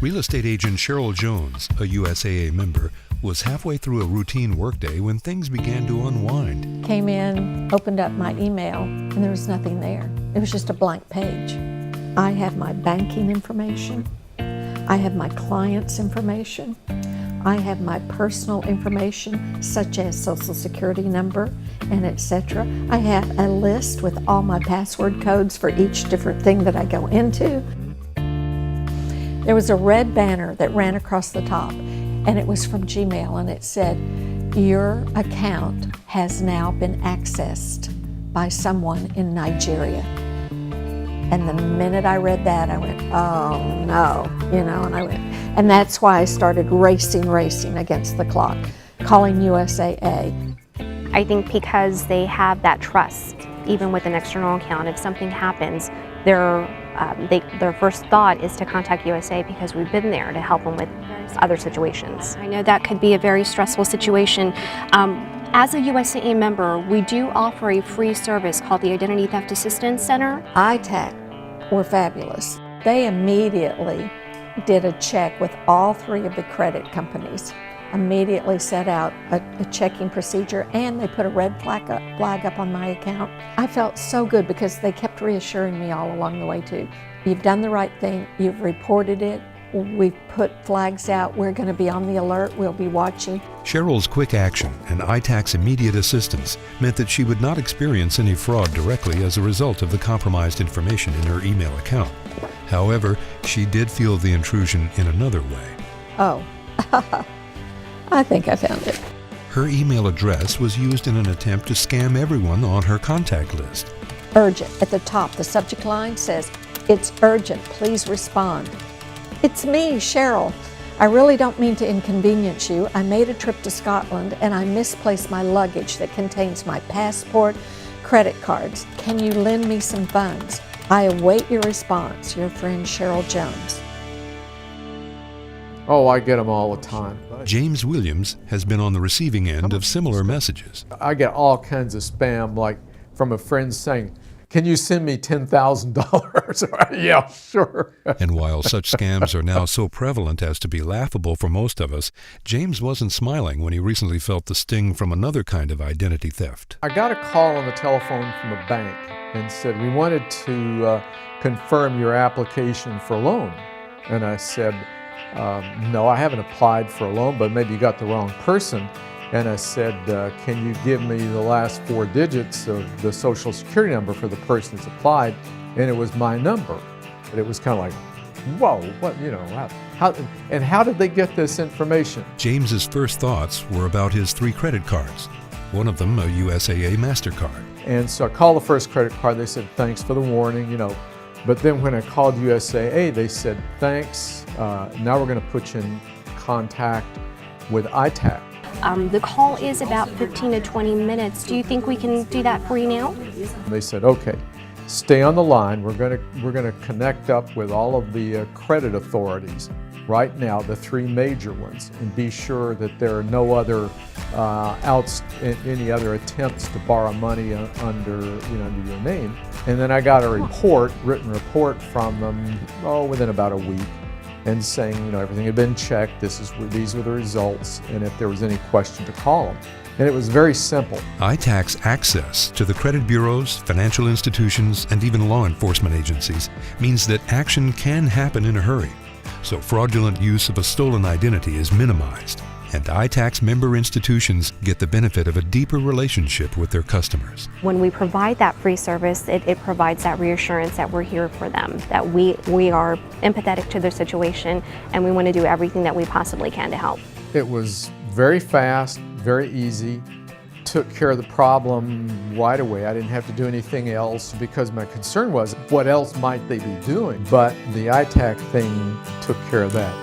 Real estate agent Cheryl Jones, a USAA member, was halfway through a routine workday when things began to unwind. Came in, opened up my email, and there was nothing there. It was just a blank page. I have my banking information. I have my client's information. I have my personal information, such as social security number and etc. I have a list with all my password codes for each different thing that I go into. There was a red banner that ran across the top, and it was from Gmail, and it said, "Your account has now been accessed by someone in Nigeria." And the minute I read that, I went, oh no, and that's why I started racing against the clock, calling USAA. I think because they have that trust, even with an external account, if something happens, their first thought is to contact USA because we've been there to help them with other situations. I know that could be a very stressful situation. As a USAA member, we do offer a free service called the Identity Theft Assistance Center. ITAC were fabulous. They immediately did a check with all three of the credit companies, immediately set out a checking procedure, and they put a red flag up on my account. I felt so good because they kept reassuring me all along the way too. You've done the right thing, you've reported it, we've put flags out, we're going to be on the alert, we'll be watching. Cheryl's quick action and ITAC's immediate assistance meant that she would not experience any fraud directly as a result of the compromised information in her email account. However, she did feel the intrusion in another way. Oh, I think I found it. Her email address was used in an attempt to scam everyone on her contact list. Urgent. At the top, the subject line says, "It's urgent, please respond." It's me, Cheryl. I really don't mean to inconvenience you. I made a trip to Scotland and I misplaced my luggage that contains my passport, credit cards. Can you lend me some funds? I await your response. Your friend Cheryl Jones. Oh, I get them all the time. James Williams has been on the receiving end of similar messages. I get all kinds of spam, like from a friend saying, "Can you send me $10,000? Yeah, sure. And while such scams are now so prevalent as to be laughable for most of us, James wasn't smiling when he recently felt the sting from another kind of identity theft. I got a call on the telephone from a bank and said, "We wanted to confirm your application for a loan." And I said, "No, I haven't applied for a loan, but maybe you got the wrong person." And I said, "Can you give me the last 4 digits of the social security number for the person that's applied?" And it was my number. But it was kind of like, whoa, what, how did they get this information? James's first thoughts were about his 3 credit cards, one of them a USAA MasterCard. And so I called the first credit card. They said, "Thanks for the warning," But then when I called USAA, they said, "Thanks, now we're going to put you in contact with ITAC." The call is about 15 to 20 minutes. Do you think we can do that for you now? They said, "Okay, stay on the line. We're going to connect up with all of the credit authorities right now, the 3 major ones, and be sure that there are no other any other attempts to borrow money under your name." And then I got a written report from them, within about a week, and saying, everything had been checked, these were the results, and if there was any question to call them. And it was very simple. ITAC's access to the credit bureaus, financial institutions, and even law enforcement agencies means that action can happen in a hurry, so fraudulent use of a stolen identity is minimized, and ITAC's member institutions get the benefit of a deeper relationship with their customers. When we provide that free service, it provides that reassurance that we're here for them, that we are empathetic to their situation, and we want to do everything that we possibly can to help. It was very fast, very easy, took care of the problem right away. I didn't have to do anything else because my concern was what else might they be doing, but the ITAC thing took care of that.